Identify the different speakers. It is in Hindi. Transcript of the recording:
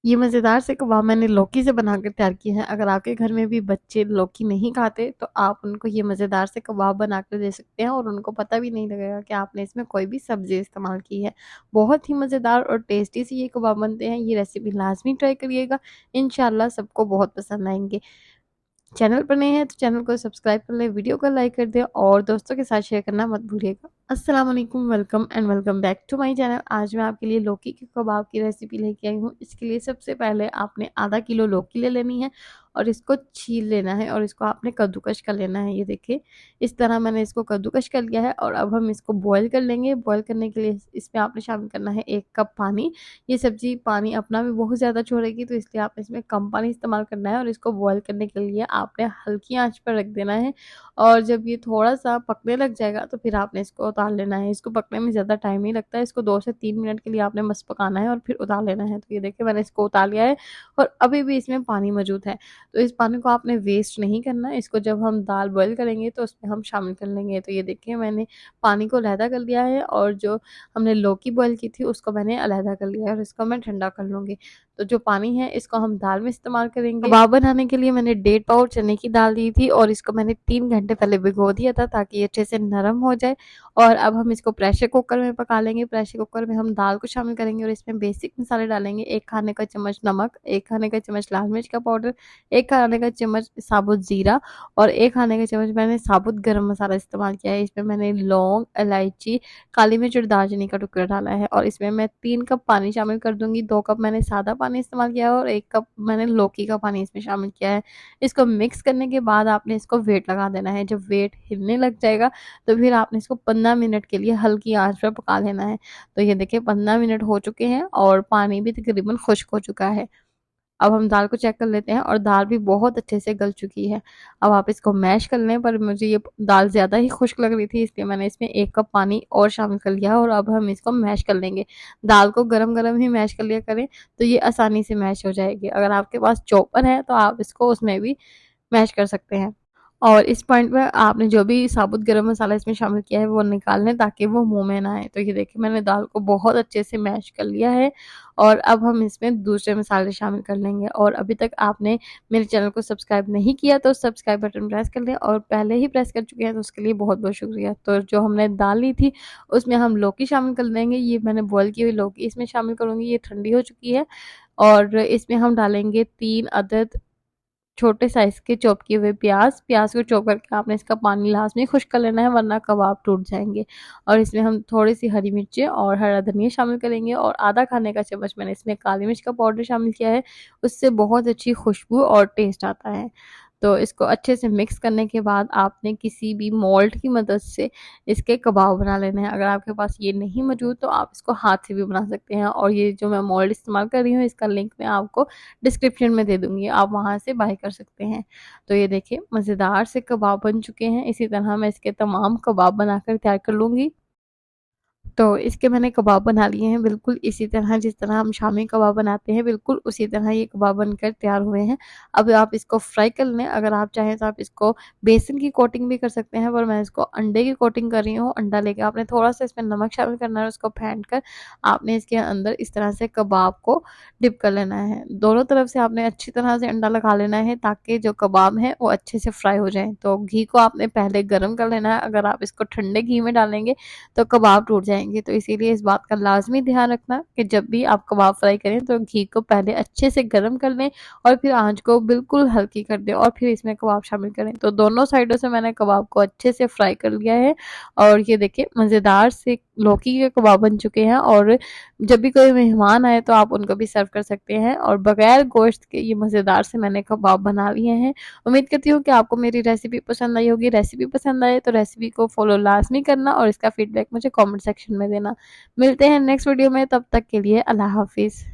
Speaker 1: ये मज़ेदार से कबाब मैंने लौकी से बनाकर तैयार किए हैं। अगर आपके घर में भी बच्चे लौकी नहीं खाते तो आप उनको ये मज़ेदार से कबाब बनाकर दे सकते हैं और उनको पता भी नहीं लगेगा कि आपने इसमें कोई भी सब्ज़ी इस्तेमाल की है। बहुत ही मज़ेदार और टेस्टी से ये कबाब बनते हैं। ये रेसिपी लाज़मी ट्राई करिएगा, इंशाल्लाह सबको बहुत पसंद आएँगे। चैनल पर नए हैं तो चैनल को सब्सक्राइब कर लें, वीडियो को लाइक कर दें और दोस्तों के साथ शेयर करना मत भूलिएगा। अस्सलाम वालेकुम, welcome and welcome back to my channel. आज मैं आपके लिए लौकी के कबाब की रेसिपी लेके आई हूँ। इसके लिए सबसे पहले आपने आधा किलो लौकी ले लेनी है और इसको छील लेना है और इसको आपने कद्दूकस कर लेना है। ये देखिए, इस तरह मैंने इसको कद्दूकस कर लिया है और अब हम इसको बॉईल कर लेंगे। बॉईल करने के लिए इसमें आपने शामिल करना है 1 कप पानी। ये सब्ज़ी पानी अपना भी बहुत ज़्यादा छोड़ेगी, तो इसलिए आपने इसमें कम पानी इस्तेमाल करना है और इसको बॉईल करने के लिए आपने हल्की आँच पर रख देना है। और जब ये थोड़ा-सा पकने लग जाएगा तो फिर आपने इसको उतार लेना है। इसको पकने में ज़्यादा टाइम नहीं लगता है, इसको 2 से 3 मिनट के लिए आपने बस पकाना है और फिर उतार लेना है। तो ये देखिए, मैंने इसको उतार लिया है और अभी भी इसमें पानी मौजूद है। तो इस पानी को आपने वेस्ट नहीं करना है, इसको जब हम दाल बॉईल करेंगे तो उसमें हम शामिल कर लेंगे। तो ये देखिए, मैंने पानी को अलहदा कर लिया है और जो हमने लौकी बॉईल की थी उसको मैंने अलहदा कर लिया है और इसको मैं ठंडा कर लूँगी। तो जो पानी है इसको हम दाल में इस्तेमाल करेंगे। कबाब बनाने के लिए मैंने 1.5 पाव चने की दाल ली थी और इसको मैंने 3 घंटे पहले भिगो दिया था ताकि ये अच्छे से नरम हो जाए। और अब हम इसको प्रेशर कुकर में पका लेंगे। प्रेशर कुकर में हम दाल को शामिल करेंगे और इसमें बेसिक मसाले डालेंगे। 1 खाने का चम्मच नमक, 1 खाने का चम्मच लाल मिर्च का पाउडर, 1 खाने का चम्मच साबुत ज़ीरा और 1 खाने का चम्मच मैंने साबुत गरम मसाला इस्तेमाल किया है। इसमें मैंने लौंग, इलायची, काली मिर्च और दालचीनी का टुकड़ा डाला है और इसमें मैं 3 कप पानी शामिल कर दूँगी। 2 कप मैंने सादा पानी इस्तेमाल किया है और 1 कप मैंने लौकी का पानी इसमें शामिल किया है। इसको मिक्स करने के बाद आपने इसको वेट लगा देना है। जब वेट हिलने लग जाएगा तो फिर आपने इसको 15 मिनट के लिए हल्की आँच पर पका लेना है। तो ये देखिए, 15 मिनट हो चुके हैं और पानी भी तकरीबन खुश्क हो चुका है। अब हम दाल को चेक कर लेते हैं और दाल भी बहुत अच्छे से गल चुकी है। अब आप इसको मैश कर लें, पर मुझे ये दाल ज़्यादा ही खुश्क लग रही थी इसलिए मैंने इसमें 1 कप पानी और शामिल कर लिया और अब हम इसको मैश कर लेंगे। दाल को गरम-गरम ही मैश कर लिया करें, तो ये आसानी से मैश हो जाएगी। अगर आपके पास चॉपर है तो आप इसको उसमें भी मैश कर सकते हैं। और इस पॉइंट पे आपने जो भी साबुत गरम मसाला इसमें शामिल किया है वो निकाल लें ताकि वो मुँह में ना आए। तो ये देखिए, मैंने दाल को बहुत अच्छे से मैश कर लिया है और अब हम इसमें दूसरे मसाले शामिल कर लेंगे। और अभी तक आपने मेरे चैनल को सब्सक्राइब नहीं किया तो सब्सक्राइब बटन प्रेस कर लें और पहले ही प्रेस कर चुके हैं तो उसके लिए बहुत-बहुत शुक्रिया। तो जो हमने दाल ली थी उसमें हम लौकी शामिल कर देंगे। ये मैंने बॉयल की हुई लौकी इसमें शामिल करूँगी, ये ठंडी हो चुकी है और इसमें हम डालेंगे 3 अदद छोटे साइज़ के चॉप किए हुए प्याज़। प्याज़ को चॉप करके आपने इसका पानी लाज़मी खुश्क कर लेना है वरना कबाब टूट जाएँगे। और इसमें हम थोड़ी-सी हरी मिर्चें और हरा धनिया शामिल करेंगे और आधा खाने का चम्मच मैंने इसमें काली मिर्च का पाउडर शामिल किया है। उससे बहुत अच्छी खुशबू और टेस्ट आता है। तो इसको अच्छे से मिक्स करने के बाद आपने किसी भी मोल्ड की मदद से इसके कबाब बना लेने हैं। अगर आपके पास ये नहीं मौजूद तो आप इसको हाथ से भी बना सकते हैं और ये जो मैं मोल्ड इस्तेमाल कर रही हूँ इसका लिंक मैं आपको डिस्क्रिप्शन में दे दूँगी, आप वहाँ से बाय कर सकते हैं। तो ये देखिए, मज़ेदार से कबाब बन चुके हैं। इसी तरह मैं इसके तमाम कबाब बनाकर तैयार कर लूँगी। तो इसके मैंने कबाब बना लिए हैं बिल्कुल इसी तरह जिस तरह हम शामी कबाब बनाते हैं, बिल्कुल उसी तरह ये कबाब बनकर तैयार हुए हैं। अब आप इसको फ्राई कर लें, अगर आप चाहें तो आप इसको बेसन की कोटिंग भी कर सकते हैं, पर मैं इसको अंडे की कोटिंग कर रही हूँ। अंडा लेके आपने थोड़ा-सा इसमें नमक शामिल करना है, उसको फेंट कर आपने इसके अंदर इस तरह से कबाब को डिप कर लेना है। दोनों तरफ से आपने अच्छी तरह से अंडा लगा लेना है ताकि जो कबाब हैं वो अच्छे से फ्राई हो जाएँ। तो घी को आपने पहले गरम कर लेना है, अगर आप इसको ठंडे घी में डालेंगे तो कबाब टूट जाएँगे। तो इसीलिए इस बात का लाज़मी ध्यान रखना कि जब भी आप कबाब फ्राई करें तो घी को पहले अच्छे से गरम कर लें और फिर आँच को बिल्कुल हल्की कर दें और फिर इसमें कबाब शामिल करें। तो दोनों साइडों से मैंने कबाब को अच्छे से फ्राई कर लिया है और ये देखिए, मज़ेदार से लौकी के कबाब बन चुके हैं और जब भी कोई मेहमान आए तो आप उनको भी सर्व कर सकते हैं और बगैर गोश्त के ये मज़ेदार से मैंने कबाब बना लिए हैं। उम्मीद करती हूँ कि आपको मेरी रेसिपी पसंद आई होगी। रेसिपी पसंद आए तो रेसिपी को फॉलो लाज़मी करना और इसका फीडबैक मुझे कमेंट सेक्शन में देना। मिलते हैं नेक्स्ट वीडियो में, तब तक के लिए अल्लाह हाफ़िज़।